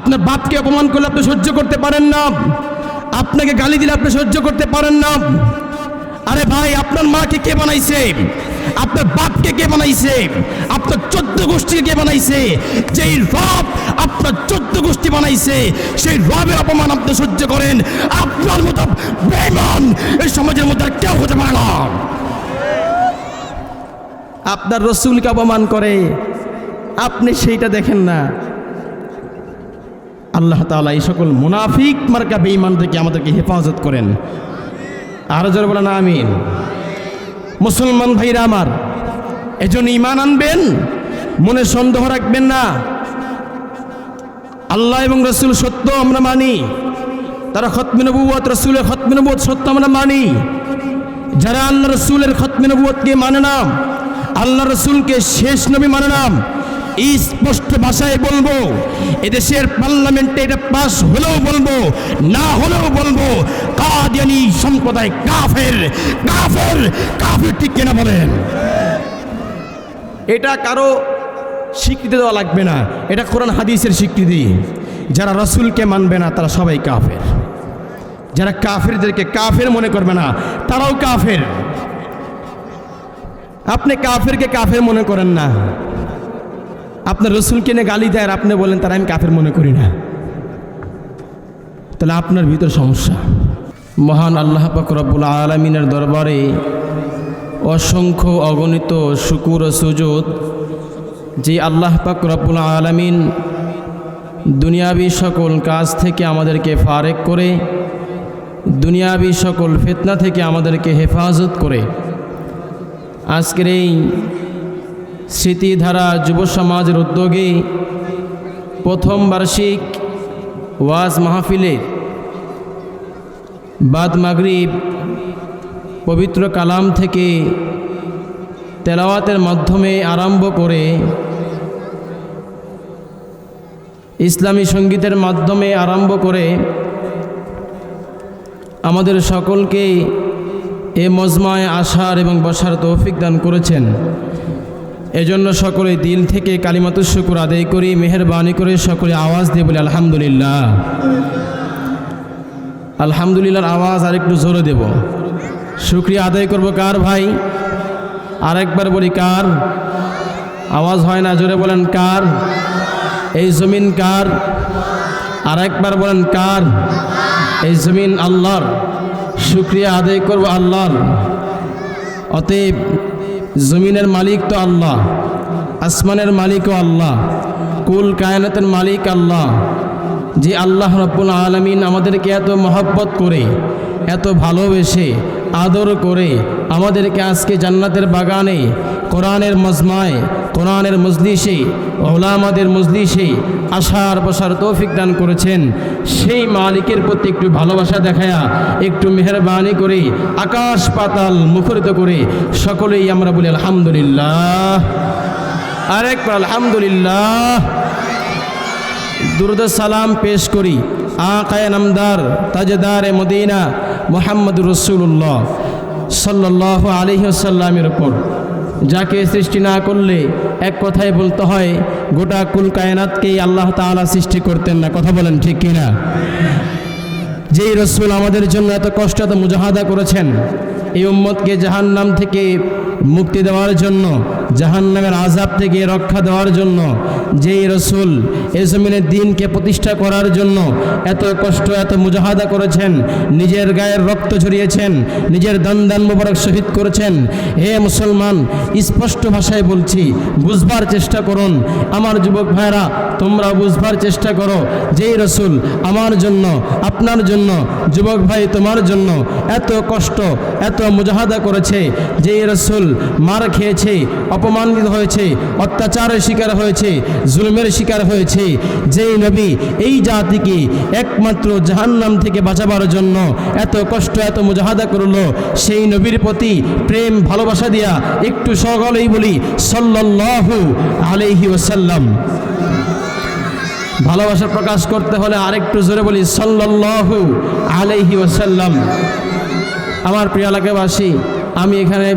আপনার বাপকে অপমান করলে আপনি সহ্য করতে পারেন না, আপনাকে গালি দিলে আপনি সহ্য করতে পারেন না। আরে ভাই, আপনার মাকে কে বানাইছে? আপনার বাপকে কে বানাইছে? আপনার 14 গোষ্ঠীকে কে বানাইছে? যেই রব আপনার 14 গোষ্ঠী বানাইছে, সেই রবের অপমান আপনি সহ্য করেন। আপনার মতো বেঈমান এই সমাজের মধ্যে আর কেউ হতে পারে না। আপনার রসুলকে অপমান করে, আপনি সেইটা দেখেন না। আল্লাহ তাআলা এই সকল মুনাফিক মার্কা বেঈমান থেকে আমাদেরকে হেফাজত করেন। আরো জোরে বলেন আমিন। মুসলমান ভাইরা আমার, এজন্য ঈমান আনবেন, মনে সন্দেহ রাখবেন না। আল্লাহ এবং রসুল সত্য আমরা মানি, তারা খতমে নবুয়ত, রসুলের খতমে নবুয়ত সত্য আমরা মানি। যারা আল্লাহ রসুলের খতমে নবুয়তকে মানে না, আল্লাহ রসুলকে শেষ নবী মানে না, এই স্পষ্ট ভাষায় বলবো, এদেশের পার্লামেন্টে এটা পাস হলেও বলবো, না হলেও বলবো, কাদিয়ানী সম্প্রদায় কাফের, কাফের, কাফের। ঠিক কিনা বলেন? এটা কারো স্বীকৃতি দেওয়া লাগবে না, এটা কোরআন হাদিসের স্বীকৃতি। যারা রসুলকে মানবে না তারা সবাই কাফের। যারা কাফেরদেরকে কাফের মনে করবে না তারাও কাফের। আপনি কাফেরকে কাফের মনে করেন না, আপনার রসুলকে নিয়ে গালি দেয় আর আপনি বলেন তারা আমি কাফের মনে করি না, তাহলে আপনার ভিতর সমস্যা। মহান আল্লাহ পাক রব্বুল আলামিনের দরবারে অসংখ্য অগণিত শুকুর ও সুজুদ, যে আল্লাহ পাক রব্বুল আলামিন দুনিয়াবি সকল কাজ থেকে আমাদেরকে ফারেক করে, দুনিয়াবি সকল ফিতনা থেকে আমাদেরকে হেফাজত করে আজকের এই স্মৃতিধারা যুব সমাজের উদ্যোগে প্রথম বার্ষিক ওয়াজ মাহফিলে বাদ মাগরিব পবিত্র কালাম থেকে তেলাওয়াতের মাধ্যমে আরম্ভ করে ইসলামী সঙ্গীতের মাধ্যমে আরম্ভ করে আমাদের সকলকে এ মজমায় আসার এবং বসার তৌফিক দান করেছেন। এজন্য সকলে দিল থেকে কালিমাতুশ শুকর আদায় করি, মেহেরবানি করে সকলে আওয়াজ দিয়ে বলি আলহামদুলিল্লাহ। আলহামদুলিল্লাহর আওয়াজ আরেকটু জোরে দেব। শুকরিয়া আদায় করব কার ভাই? আরেকবার বলি কার? আওয়াজ হয় না, জোরে বলেন কার? এই জমিন কার? আরেকবার বলেন কার? এই জমিন আল্লাহর। শুকরিয়া আদায় করব আল্লাহর। অতএব জমিনের মালিক তো আল্লাহ, আসমানের মালিকও আল্লাহ, কুল কায়নাতের মালিক আল্লাহ। যে আল্লাহ রাব্বুল আলামিন আমাদেরকে এত মহব্বত করে, এত ভালোবেসে, আদর করে আমাদেরকে আজকে জান্নাতের বাগানে, কোরআনের মজমায়, কোরআনের মজলিসে, ওলামাদের মজলিসে আসার বসার তৌফিক দান করেছেন, সেই মালিকের প্রতি একটু ভালোবাসা দেখায়া, একটু মেহেরবানি করে, আকাশ পাতাল মুখরিত করে সকলেই আমরা বলি আলহামদুলিল্লাহ। আরেকবার আলহামদুলিল্লাহ। দুরূদ সালাম পেশ করি আকায়ে নামদার তাজদারে মদিনা মুহাম্মদুর রাসূলুল্লাহ সাল্লাল্লাহু আলাইহি ওয়াসাল্লামের উপর, যাকে সৃষ্টি না করলে এক কথায় বলতে হয় গোটা কুল কায়নাতকেই আল্লাহ তাআলা সৃষ্টি করতেন না। কথা বলেন ঠিক কিনা? যেই রসুল আমাদের জন্য এত কষ্ট, এত মুজাহাদা করেছেন এই উম্মতকে জাহান্নাম থেকে মুক্তি দেওয়ার জন্য, জাহান্নামের আযাব থেকে রক্ষা দেওয়ার জন্য, যেই রসুল এ জমিনের দ্বীনকে প্রতিষ্ঠা করার জন্য এত কষ্ট, এত মুজাহাদা করেছেন, নিজের গায়ের রক্ত ঝরিয়েছেন, নিজের দান মুবারক শহীদ করেছেন। হে মুসলমান, স্পষ্ট ভাষায় বলছি, বুঝবার চেষ্টা করুন। আমার যুবক ভাইরা, তোমরা বুঝবার চেষ্টা করো, যেই রসুল আমার জন্য, আপনার জন্য, যুবক ভাই তোমার জন্য এত কষ্ট, এত মুজাহাদা করেছে, যেই রসুল মার খেয়েছে, অপমানিত হয়েছে, অত্যাচারের শিকার হয়েছে, জুলমের শিকার হয়েছে, যেই নবী এই জাতিকে একমাত্র জাহান্নাম থেকে বাঁচাবার জন্য এত কষ্ট, এত মুজাহাদা করলো, সেই নবীর প্রতি প্রেম ভালোবাসা দিয়া একটু সকলেই বলি সাল্লাল্লাহু আলাইহি ওয়াসাল্লাম। ভালোবাসা প্রকাশ করতে হলে আরেকটু জোরে বলি সাল্লাল্লাহু আলাইহি ওয়াসাল্লাম। আমার প্রিয় এলাকাবাসী, আমি এখানে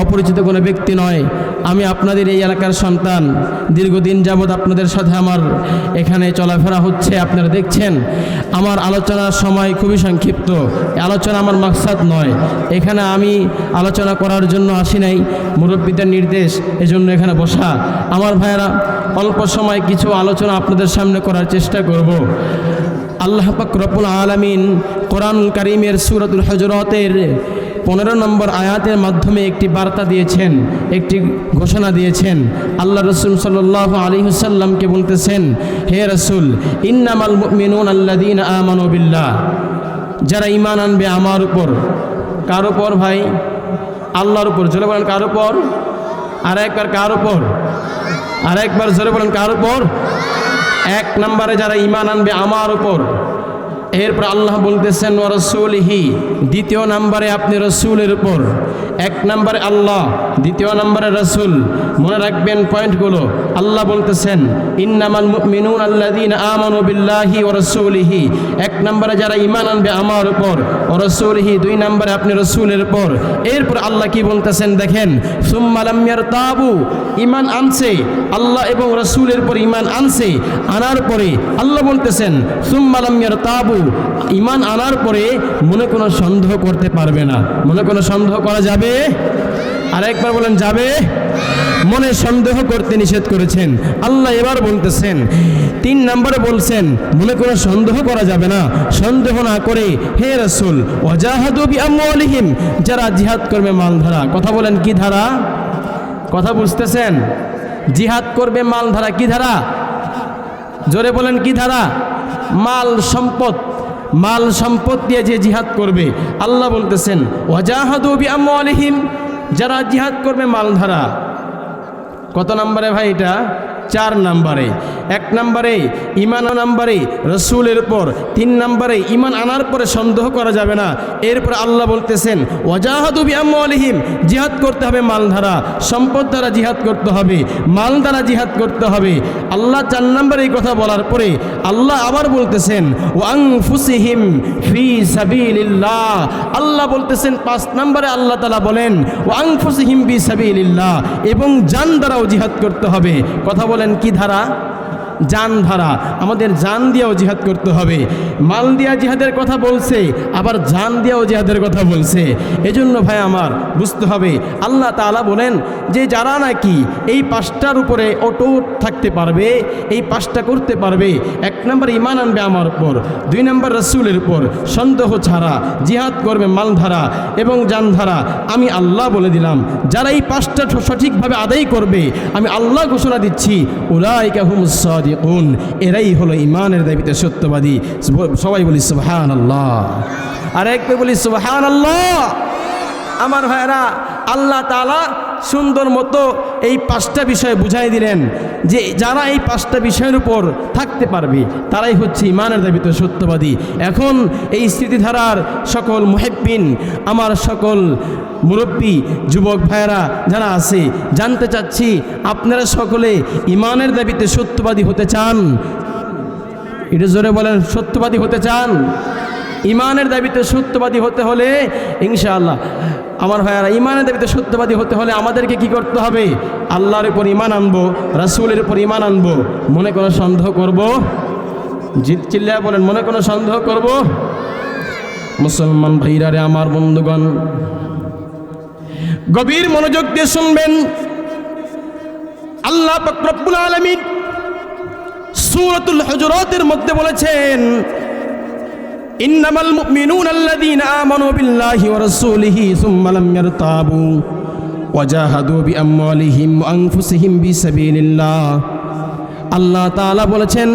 অপরিচিত কোনো ব্যক্তি নয়, আমি আপনাদের এই এলাকার সন্তান। দীর্ঘদিন যাবৎ আপনাদের সাথে আমার এখানে চলাফেরা হচ্ছে, আপনারা দেখছেন। আমার আলোচনার সময় খুবই সংক্ষিপ্ত, আলোচনা আমার মাকসাদ নয়। এখানে আমি আলোচনা করার জন্য আসি নাই, মুরব্বীদের নির্দেশ, এজন্য এখানে বসা। আমার ভাইয়েরা, অল্প সময় কিছু আলোচনা আপনাদের সামনে করার চেষ্টা করব। আল্লাহ পাক রব্বুল আলামিন কোরআনুল কারীমের সূরাতুল হুজুরাতের 15 নম্বর আয়াতের মাধ্যমে একটি বার্তা দিয়েছেন, একটি ঘোষণা দিয়েছেন। আল্লাহ রসুল সাল্লাল্লাহু আলাইহি ওয়াসাল্লামকে বলতেছেন, হে রসুল, ইন্নামাল মুমিনুনা আল্লাযীনা আমানু বিল্লাহ, যারা ঈমান আনবে আমার উপর। কার উপর ভাই? আল্লাহর উপর। জোরে বলেন কার উপর? আর একবার কার উপর? আর একবার জোরে বলেন কার উপর? এক নম্বরে যারা ঈমান আনবে আমার উপর। এরপর আল্লাহ বলতেছেন ওয়া রাসূলিহি, দ্বিতীয় নম্বরে আপনি রসুলের উপর। এক নম্বরে আল্লাহ, দ্বিতীয় নম্বরে রসুল। মনে রাখবেন পয়েন্টগুলো। আল্লাহ বলতেছেন ইন্নামাল মুমিনুনা আল্লাযীনা আমানু বিল্লাহি ওয়া রাসূলিহি, এক নম্বরে যারা ঈমান আনবে আমার উপর। ওয়া রাসূলিহি, দুই নম্বরে আপনি রসুলের উপর। এরপর আল্লাহ কি বলতেছেন দেখেন, সুম্মা লাম ইয়ারতাবু, ঈমান আনছে আল্লাহ এবং রসুলের উপর, ঈমান আনছে, আনার পরে আল্লাহ বলতেছেন সুম্মা লাম ইয়ারতাবু, ঈমান আনার পরে মনে কোনো সন্দেহ করতে পারবে না। মনে কোনো সন্দেহ করা যাবে? আর একবার বলেন যাবে? মনে সন্দেহ করতে নিষেধ করেছেন আল্লাহ। এবার বলতেছেন, তিন নম্বরে বলছেন মনে কোনো সন্দেহ করা যাবে না। সন্দেহ না করে হে রাসূল, ওয়াজাহাদু বিআমওয়ালিহিম, যারা জিহাদ করবে মাল ধারা। কথা বলেন কি ধারা? কথা বুঝতেছেন? জিহাদ করবে মাল ধারা। কি ধারা? জোরে বলেন কি ধারা? মাল সম্পদ। মাল সম্পদ দিয়ে যে জিহাদ করবে, আল্লাহ বলতেছেন ওয়াজাহাদু বিআমওয়ালিহিম, যারা জিহাদ করবে মাল ধারা। কত নম্বরে ভাই এটা? 4 নম্বরে। 1 নম্বরে ঈমান নম্বরে রসুলের উপর, 3 নম্বরে ঈমান আনার পরে সন্দেহ করা যাবে না। এরপর আল্লাহ বলতেছেন ওয়াজাহাদু বিআমওয়ালিহিম, জিহাদ করতে হবে মাল ধারা, সম্পদ দ্বারা জিহাদ করতে হবে, মাল দ্বারা জিহাদ করতে হবে। আল্লাহ 4 নম্বরে এই কথা বলার পরে আল্লাহ আবার বলতেছেন ওয়া আনফুসিহিম ফি সাবিলিল্লাহ, আল্লাহ বলতেছেন 5 নম্বরে আল্লাহ তাআলা বলেন ওয়া আনফুসিহিম ফি সাবিলিল্লাহ, এবং জান দ্বারাও জিহাদ করতে হবে। কথা বলেন কি ধারা? জান ধারা। আমাদের জান দিয়েও জিহাদ করতে হবে। মাল দিয়া জিহাদের কথা বলছে, আবার জান দিয়েও জিহাদের কথা বলছে। এজন্য ভাই আমার বুঝতে হবে, আল্লাহ তাআলা বলেন যে যারা নাকি এই 5টার উপরে অটুট থাকতে পারবে, এই 5টা করতে পারবে, 1 নম্বর ঈমান আনবে আমার উপর, 2 নম্বর রসুলের উপর, সন্দেহ ছাড়া জিহাদ করবে মাল ধারা এবং জান ধারা, আমি আল্লাহ বলে দিলাম যারা এই 5টা সঠিকভাবে আদায় করবে, আমি আল্লাহ ঘোষণা দিচ্ছি উলাইকা হুমুস সাদিকুন, এরাই হলো ঈমানের দাবিতে সত্যবাদী। সবাই বলি সুবহানাল্লাহ। আর একবার বলি সুবহানাল্লাহ। আমার ভাইরা, আল্লাহ তাআলা সুন্দর মতো এই 5টা বিষয় বুঝাই দিলেন যে যারা এই 5টা বিষয়ের উপর থাকতে পারবে তারাই হচ্ছে ঈমানের দাবিতে সত্যবাদী। এখন এই স্মৃতিধারার সকল মুহিব্বিন, আমার সকল মুরব্বী যুবক ভাইয়েরা যারা আছে, জানতে চাচ্ছি আপনারা সকলে ঈমানের দাবিতে সত্যবাদী হতে চান? এটা জোরে বলেন, সত্যবাদী হতে চান? ঈমানের দাবিতে সত্যবাদী হতে হলে ইনশাআল্লাহ আমার ভাইয়ারা, ঈমানের দাবিতে সত্যবাদী হতে হলে আমাদেরকে কি করতে হবে? আল্লাহর উপর ঈমান আনবো, রাসূলের উপর ঈমান আনবো। মনে কোনো সন্দেহ করব? চিল্লায়া বলেন, মনে কোনো সন্দেহ করব? মুসলমান ভাইরা রে, আমার বন্ধুগণ, গভীর মনোযোগ দিয়ে শুনবেন। আল্লাহ পাক রব্বুল আলামিন সূরাতুল হুজুরাতের মধ্যে বলেছেন ইন্নামাল মুমিনুনা আল্লাযীনা আমানু বিল্লাহি ওয়া রাসূলিহি সুম্মা লাম ইয়ারতাবু ওয়াজাহাদু বিআমওয়ালিহিম ওয়া আনফুসিহিম বিসাবিলিল্লাহ। আল্লাহ তাআলা বলেছেন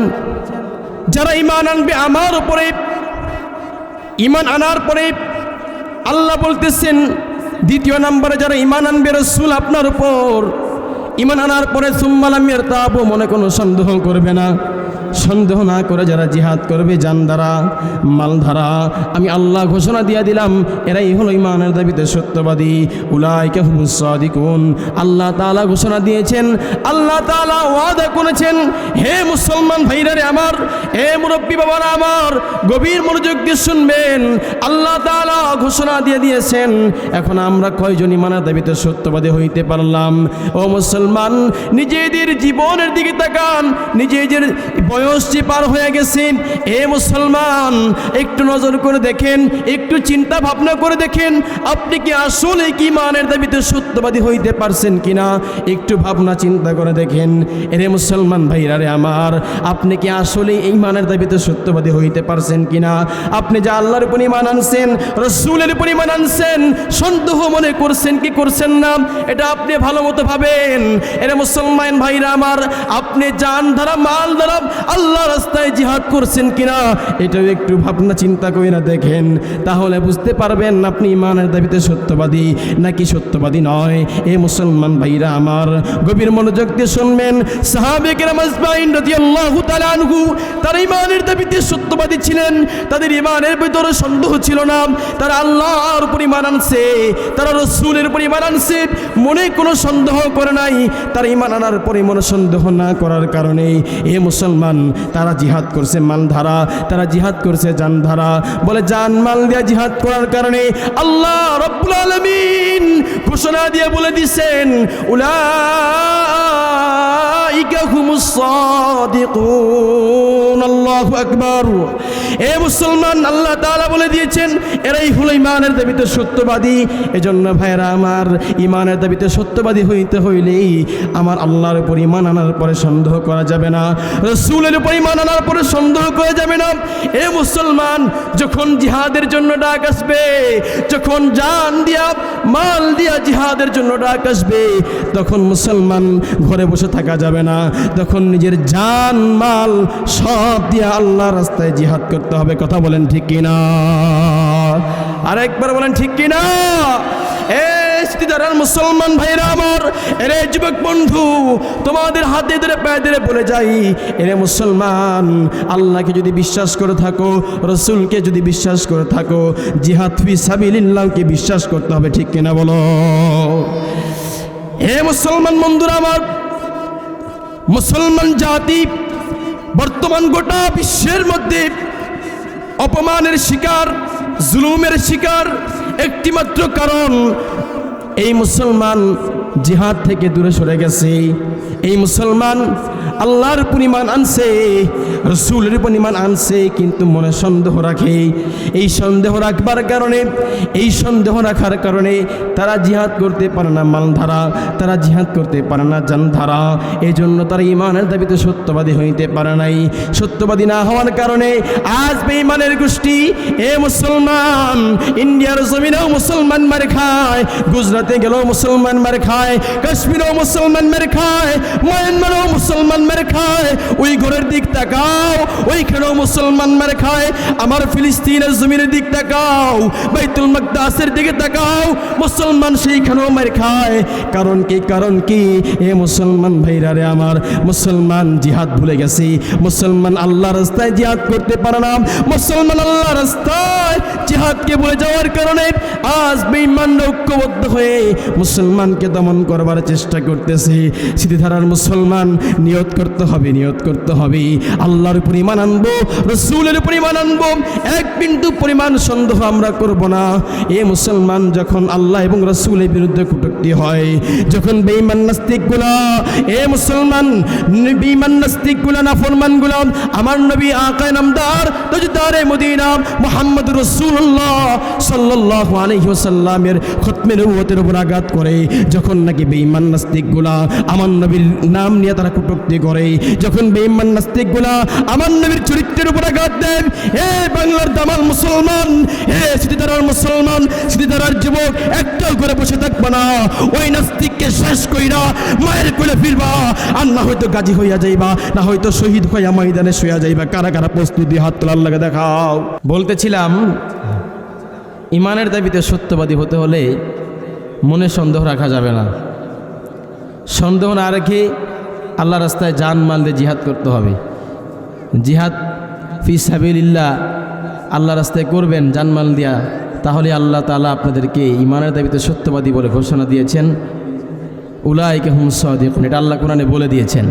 যারা ঈমান আনবে আমার উপরে, ঈমান আনার পরে আল্লাহ বলতেছেন দ্বিতীয় নম্বরে যারা ঈমান আনবে রাসূল আপনার উপর, ঈমান আনার পরে সুম্মা লাম ইয়ারতাবু, মনে কোনো সন্দেহ করবে না। সন্দেহ না করে যারা জিহাদ করবে জান দ্বারা, মাল দ্বারা, আমি আল্লাহ ঘোষণা দিয়ে দিলাম এরাই হলো ঈমানের দাবিতে সত্যবাদী। উলাইকা হুমুস সাদিকুন, আল্লাহ তাআলা ঘোষণা দিয়েছেন, আল্লাহ তাআলা ওয়াদা করেছেন। হে মুসলমান ভাইরা রে আমার, হে মুরব্বী বাবারা আমার, গভীর মনোযোগ দিয়ে শুনবেন। আল্লাহ তাআলা ঘোষণা দিয়ে দিয়েছেন। এখন আমরা কয়জন ঈমানের দাবিতে সত্যবাদী হইতে পারলাম? ও মুসলমান, নিজেদের জীবনের দিকে তাকান, নিজেদের বয়স যে পার হয়ে গেছে। এ মুসলমান, একটু নজর করে দেখেন, একটু চিন্তা ভাবনা করে দেখেন, আপনি কি আসলে কি ঈমানের দাবিতে সত্যবাদী হইতে পারছেন কিনা? একটু ভাবনা চিন্তা করে দেখেন। এরে মুসলমান ভাইরা রে আমার, আপনি কি আসলে এই ঈমানের দাবিতে সত্যবাদী হইতে পারছেন কিনা? আপনি যে আল্লাহর উপর ঈমান আনছেন, রাসূলের উপর ঈমান আনছেন, সন্দেহ মনে করছেন কি করছেন না, এটা আপনি ভালো মতো ভাবেন। এরে মুসলমান ভাইরা আমার, আপনি জান দ্বারা মাল দ্বারা আল্লাহ রাস্তায় জিহাদ করছেন কিনা, এটাও একটু ভাবনা চিন্তা করে না দেখেন, তাহলে বুঝতে পারবেন আপনি ঈমানের দাবিতে সত্যবাদী নাকি সত্যবাদী নয়। এ মুসলমান ভাইরা আমার, গভীর মনোযোগ দিয়ে শুনবেন। সাহাবে কেরাম আজমাইন রাদিয়াল্লাহু তাআলা আনহু, তারা ঈমানের দাবিতে সত্যবাদী ছিলেন। তাদের ঈমানের ভিতরে সন্দেহ ছিল না। তারা আল্লাহর উপর ঈমান আনছে, তারা রাসূলের উপর ঈমান আনছে, মনে কোনো সন্দেহ করে নাই। তারা ঈমান আনার পরে মনে সন্দেহ না করার কারণে এ মুসলমান, তারা জিহাদ করছে মাল ধারা, তারা জিহাদ করছে জান ধারা। বলে জান মাল দিয়ে জিহাদ করার কারণে আল্লাহ রাব্বুল আলামিন ঘোষণা দিয়ে বলে দিয়েছেন, উলাইকা হুমুস সাদিকুন। আল্লাহু আকবার। এ মুসলমান, আল্লাহ তাআলা বলে দিয়েছেন এরাই হলো ঈমানের দাবিতে সত্যবাদী। এজন্য ভাইরা আমার, ঈমানের দাবিতে সত্যবাদী হইতে হইলেই আমার আল্লাহর উপর ঈমান আনার পরে সন্দেহ করা যাবে না, রাসূলের উপর ঈমান আনার পরে সন্দেহ করা যাবে না। এ মুসলমান, যখন জিহাদের জন্য ডাক আসবে, যখন জান দিয়া মাল দিয়া জিহাদের জন্য ডাক আসবে, তখন মুসলমান ঘরে বসে থাকা যাবে না। তখন নিজের জান মাল সব দিয়া আল্লাহ রাস্তায় জিহাদ করতে হবে। কথা বলেন ঠিক কিনা? আরেকবার বলেন ঠিক কিনা? মুসলমান ভাইরা আমার, এরে যুবক বন্ধু, তোমাদের হাতে ধরে পায়ে ধরে বলে যাই, এরে মুসলমান, আল্লাহকে যদি বিশ্বাস করে থাকো, রাসূলকে যদি বিশ্বাস করে থাকো, জিহাদ ফি সাবিলিল্লাহকে বিশ্বাস করতে হবে। ঠিক কিনা বলো? হে মুসলমান বন্ধুরা আমার, মুসলমান জাতি বর্তমান গোটা বিশ্বের মধ্যে অপমানের শিকার, জুলুমের শিকার একটিমাত্র কারণ, এই মুসলমান জিহাদ থেকে দূরে সরে গেছে। এই মুসলমান আল্লাহর উপর ঈমান আনছে, রাসূলের উপর ঈমান আনছে, কিন্তু মনে সন্দেহ রাখে। এই সন্দেহ রাখবার কারণে, এই সন্দেহ রাখার কারণে তারা জিহাদ করতে পারে না মাল ধারা, তারা জিহাদ করতে পারে না জান ধারা। এই জন্য তারা ঈমানের দাবিতে সত্যবাদী হইতে পারে নাই। সত্যবাদী না হওয়ার কারণে আজ বেঈমানের গোষ্ঠী, এ মুসলমান, ইন্ডিয়ার জমিনেও মুসলমান মার খায়, গুজরাটে গেলেও মুসলমান মার খায়, কাশ্মীরেও মুসলমান মার খায়, মায়ানমারেও মুসলমান মার খায়, ওই ঘরের দিক তাকাও, ওইখানেও মুসলমান মার খায়। আমার ফিলিস্তিনের জমিনের দিক তাকাও, বাইতুল মাকদাসের দিকে তাকাও, মুসলমান সেইখানেও মার খায়। কারণ কি? কারণ কি? এ মুসলমান ভাইরা রে আমার, মুসলমান জিহাদ ভুলে গেছে। মুসলমান আল্লাহ রাস্তায় জিহাদ করতে পারে না। মুসলমান আল্লাহ রাস্তায় জিহাদকে ভুলে যাওয়ার কারণে আজ বেঈমানরা ঐক্যবদ্ধ হয়ে মুসলমানকে দমন করবার চেষ্টা করতেছে। সিদ্ধিধারার মুসলমান, নিয়ত করতে হবে, নিয়ত করতে হবে, আল্লাহর উপর ঈমান আনবো, রাসূলের উপর ঈমান আনবো, এক বিন্দু পরিমাণ সন্দেহ আমরা করব না। এ মুসলমান, যখন আল্লাহ এবং রাসূলের বিরুদ্ধে কটূক্তি হয়, যখন বেঈমান নাস্তিকগুলা, এ মুসলমান, বেঈমান নাস্তিকগুলা, নাফরমানগুলা আমার নবী আকা নামদার তাজদারে মদিনা মুহাম্মদুর রাসূলুল্লাহ সাল্লাল্লাহু আলাইহি ওয়াসাল্লামের খতমে নবুয়তের উপর আঘাত করে, যখন নাকি বেঈমান নাস্তিকগুলা আমার নবীর নাম নিয়ে তারা কটূক্তি করে, যখন বেঈমান নাস্তিকগুলা আমার নবীর চরিত্রের উপর আঘাত দেন, হে বাংলার দামাল মুসলমান, হে সিদ্ধিধারার মুসলমান, সিদ্ধিধারার যুবক, একটাও করে বসে থাকবা না। ওই নাস্তিককে শেষ কইরা মায়ের কোলে ফিরবা, আর না হয়তো গাজী হইয়া যাইবা, না হয়তো শহীদ হইয়া ময়দানে শুয়া যাইবা। কারা কারা প্রস্তুতি? হাত তোলার লাগে দেখাও। বলতেছিলাম, ঈমানের দাবিতে সত্যবাদী হতে হলে মনে সন্দেহ রাখা যাবে না। সন্দেহ না রেখে আল্লাহ রাস্তায় জান মাল দিয়ে জিহাদ করতে হবে। জিহাদ ফি সাবিলিল্লাহ আল্লাহ রাস্তায় করবেন জানমাল দিয়া, তাহলে আল্লাহ তাআলা আপনাদেরকে ঈমানের দাবিতে সত্যবাদী বলে ঘোষণা দিয়েছেন। উলাইকা হুম সাদিকুন, এটা আল্লাহ কোরআনে বলে দিয়েছেন।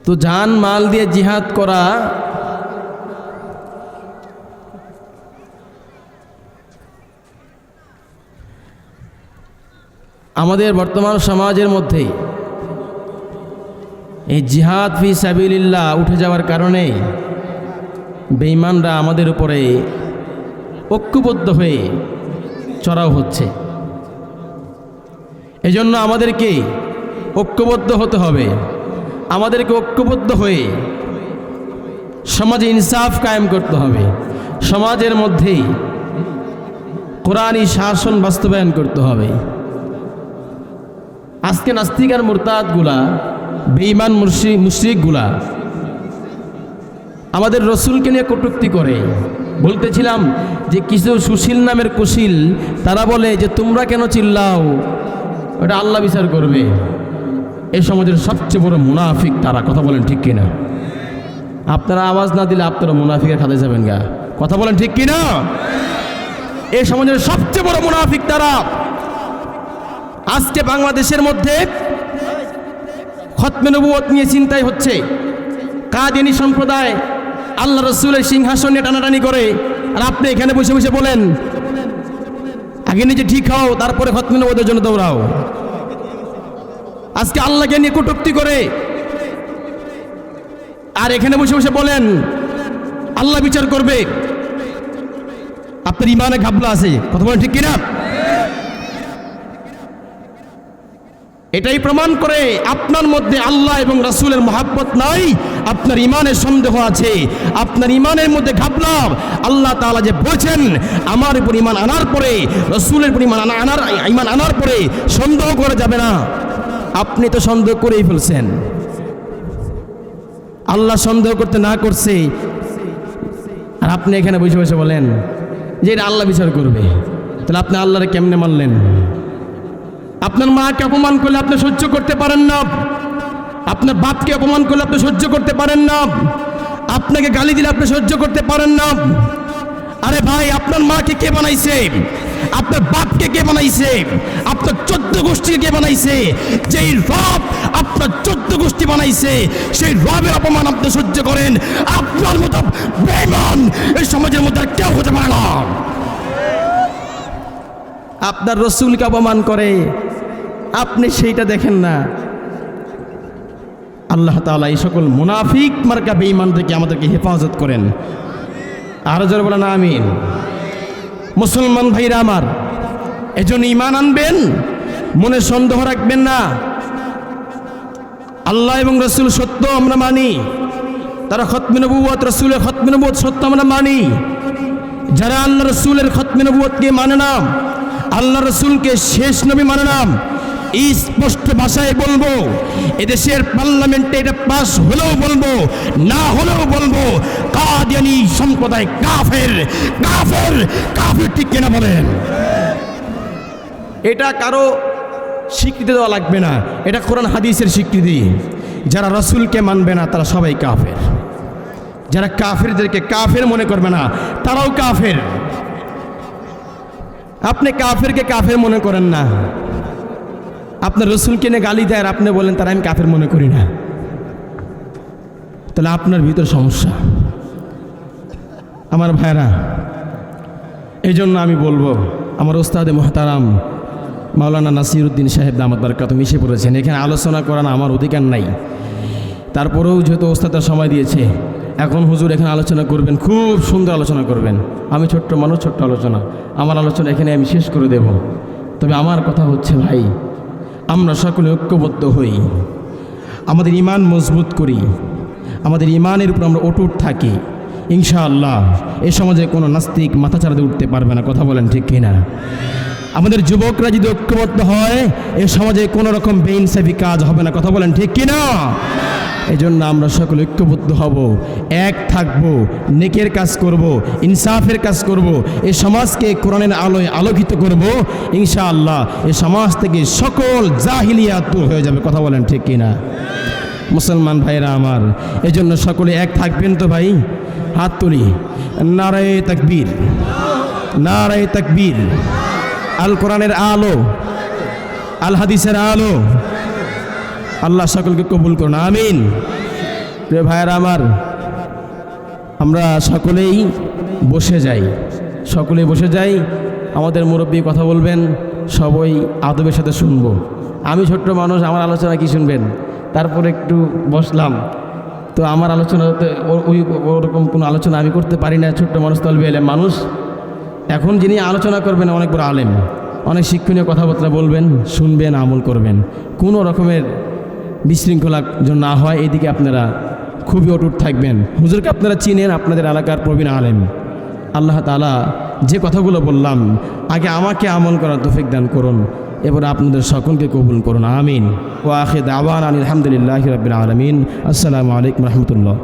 তো জান মাল দিয়ে জিহাদ করা আমাদের বর্তমান সমাজের মধ্যে এই জিহাদ ফি সাবিলিল্লাহ উঠে যাওয়ার কারণে বেঈমানরা আমাদের উপরে ঐক্যবদ্ধ হয়ে চড়াও হচ্ছে। এজন্য আমাদেরকে ঐক্যবদ্ধ হতে হবে। আমাদেরকে ঐক্যবদ্ধ হয়ে সমাজে ইনসাফ কায়েম করতে হবে। সমাজের মধ্যে কোরআনী শাসন বাস্তবায়ন করতে হবে। আজকে নাস্তিক আর মুরতাদগুলা, বেঈমান মুশরিকগুলা আমাদের রসুলকে নিয়ে কটূক্তি করে। বলতেছিলাম যে কিছু সুশীল নামের কুশীল তারা বলে যে তোমরা কেন চিল্লাও, ওটা আল্লাহ বিচার করবে। এই সমাজের সবচেয়ে বড় মুনাফিক তারা। কথা বলেন ঠিক কিনা? আপনারা আওয়াজ না দিলে আপনারা মুনাফিকের খাতে যাবেন গা। কথা বলেন ঠিক কিনা? এই সমাজের সবচেয়ে বড় মুনাফিক তারা। আজকে বাংলাদেশের মধ্যে খতমে নবুয়ত নিয়ে চিন্তাই হচ্ছে। কাদিয়ানী সম্প্রদায় আল্লাহ রসুলের সিংহাসন নিয়ে টানাটানি করে, আর আপনি এখানে বসে বসে বলেন আগে নিজে ঠিক হও তারপরে খতমে নবুয়তের জন্য দৌড়াও। আজকে আল্লাহকে নিয়ে কটূক্তি করে, আর এখানে বসে বসে বলেন আল্লাহ বিচার করবে। আপনার ইমানে ঘাবলা আছে। কথা বলেন ঠিক কিনা? এটাই প্রমাণ করে আপনার মধ্যে আল্লাহ এবং রাসূলের মহব্বত নাই, আপনার ইমানের সন্দেহ আছে, আপনার ইমানের মধ্যে ঘাবলা। আল্লাহ তাআলা যে বলেছেন আমার উপর ইমান আনার পরে, রাসূলের উপর ইমান আনার পরে সন্দেহ করা যাবে না। আপনি তো সন্দেহ করেই ফেলছেন। আল্লাহ সন্দেহ করতে না করছে, আর আপনি এখানে বসে বসে বলেন যে এটা আল্লাহ বিচার করবে। তাহলে আপনি আল্লাহরে কেমনে মানলেন? আপনার মাকে অপমান করলে আপনি সহ্য করতে পারেন না, আপনার বাপকে অপমান করলে আপনি সহ্য করতে পারেন না, আপনাকে গালি দিলে আপনি সহ্য করতে পারেন না। আরে ভাই, আপনার মাকে কে বানাইছে? আপনার বাপকে কে বানাইছে? আপনার 14 গোষ্ঠীকে কে বানাইছে? যেই রব আপনার 14 গোষ্ঠী বানাইছে, সেই রবের অপমান আপনি সহ্য করেন। আপনার মতো বেঈমান এই সমাজের মধ্যে কেউ হতে পারে না। আপনার রসুলকে অপমান করে, আপনি সেইটা দেখেন না। আল্লাহ তাআলা এই সকল মুনাফিক মার্কা বেঈমান থেকে আমাদেরকে হেফাজত করেন। আরো জোরে বলেন আমিন। মুসলমান ভাইরা আমার, এজন্য ঈমান আনবেন, মনে সন্দেহ রাখবেন না। আল্লাহ এবং রসুল সত্য আমরা মানি, তারা খতমে নবুয়ত, রসুলের খতমে নবুয়ত সত্য আমরা মানি। যারা আল্লাহ রসুলের খতমে নবুয়তকে মানে না, আল্লাহ রসুলকে শেষ নবী মানে না, স্পষ্ট ভাষায় বলবো, এদেশের পার্লামেন্টে এটা পাস হলেও বলবো, না হলেও বলবো, কাদিয়ানী সম্প্রদায় কাফের, কাফের, কাফের। ঠিক কিনা বলেন? এটা কারো স্বীকৃতি দেওয়া লাগবে না, এটা কোরআন হাদিসের স্বীকৃতি। যারা রসুলকে মানবে না তারা সবাই কাফের। যারা কাফেরদেরকে কাফের মনে করবে না তারাও কাফের। আপনি কাফেরকে কাফের মনে করেন না, আপনার রসুলকে নিয়ে গালি দেয় আর আপনি বলেন তারা আমি কাফের মনে করি না, তাহলে আপনার ভিতর সমস্যা। আমার ভাইরা, এই জন্য আমি বলবো, আমার ওস্তাদে মুহতারাম মাওলানা নাসিরউদ্দিন সাহেব দামাত বারাকাতুহু মিশে পড়েছেন। এখানে আলোচনা করার আমার অধিকার নাই, তারপরেও যেহেতু ওস্তাদের সময় দিয়েছে, এখন হুজুর এখানে আলোচনা করবেন, খুব সুন্দর আলোচনা করবেন। আমি ছোট্ট মানুষ, ছোট্ট আলোচনা, আমার আলোচনা এখানে আমি শেষ করে দেব। তবে আমার কথা হচ্ছে ভাই, আমরা সকলে ঐক্যবদ্ধ হই, আমাদের ঈমান মজবুত করি, আমাদের ঈমানের উপর আমরা অটুট থাকি। ইনশাআল্লাহ এ সমাজে কোনো নাস্তিক মাথা চাড়াতে উঠতে পারবে না। কথা বলেন ঠিক কিনা? আমাদের যুবকরা যদি ঐক্যবদ্ধ হয় এ সমাজে কোনো রকম বেইনসাফি কাজ হবে না। কথা বলেন ঠিক কিনা? এই জন্য আমরা সকলে ঐক্যবদ্ধ হব, এক থাকব, নেকের কাজ করব, ইনসাফের কাজ করব, এই সমাজকে কোরআনের আলোয় আলোকিত করব। ইনশাআল্লাহ এই সমাজ থেকে সকল জাহিলিয়াত দূর হয়ে যাবে। কথা বলেন ঠিক কিনা? মুসলমান ভাইরা আমার, এই জন্য সকলে এক থাকবেন তো ভাই? হাত তুলি, নারায়ে তাকবীর, নারায়ে তাকবীর। আল কোরআনের আলো, আল হাদিসের আলো আল্লাহ সকলকে কবুল করুন, আমিন। প্রিয় ভাইয়েরা আমার, আমরা সকলেই বসে যাই, সকলেই বসে যাই। আমাদের মুরব্বী কথা বলবেন, সবাই আদবের সাথে শুনবো। আমি ছোট্ট মানুষ, আমার আলোচনা কি শুনবেন? তারপরে একটু বসলাম, তো আমার আলোচনাতে ওরকম কোনো আলোচনা আমি করতে পারি না। ছোট্ট মানুষ, তলবে এলেম মানুষ। এখন যিনি আলোচনা করবেন অনেক বড় আলেম, অনেক শিক্ষণীয় কথাবার্তা বলবেন, শুনবেন, আমল করবেন। কোনো রকমের বিশৃঙ্খলা যেন না হয় এদিকে আপনারা খুবই অটুট থাকবেন। হুজুরকে আপনারা চিনেন, আপনাদের এলাকার প্রবীণ আলেম। আল্লাহ তাআলা যে কথাগুলো বললাম আগে আমাকে আমল করার তৌফিক দান করুন, এবার আপনাদের সকলকে কবুল করুন, আমিন। ওয়া আখির দাওয়ানা আলহামদুলিল্লাহি রাব্বিল আলামিন। আসসালামু আলাইকুম ওয়া রাহমাতুল্লাহ।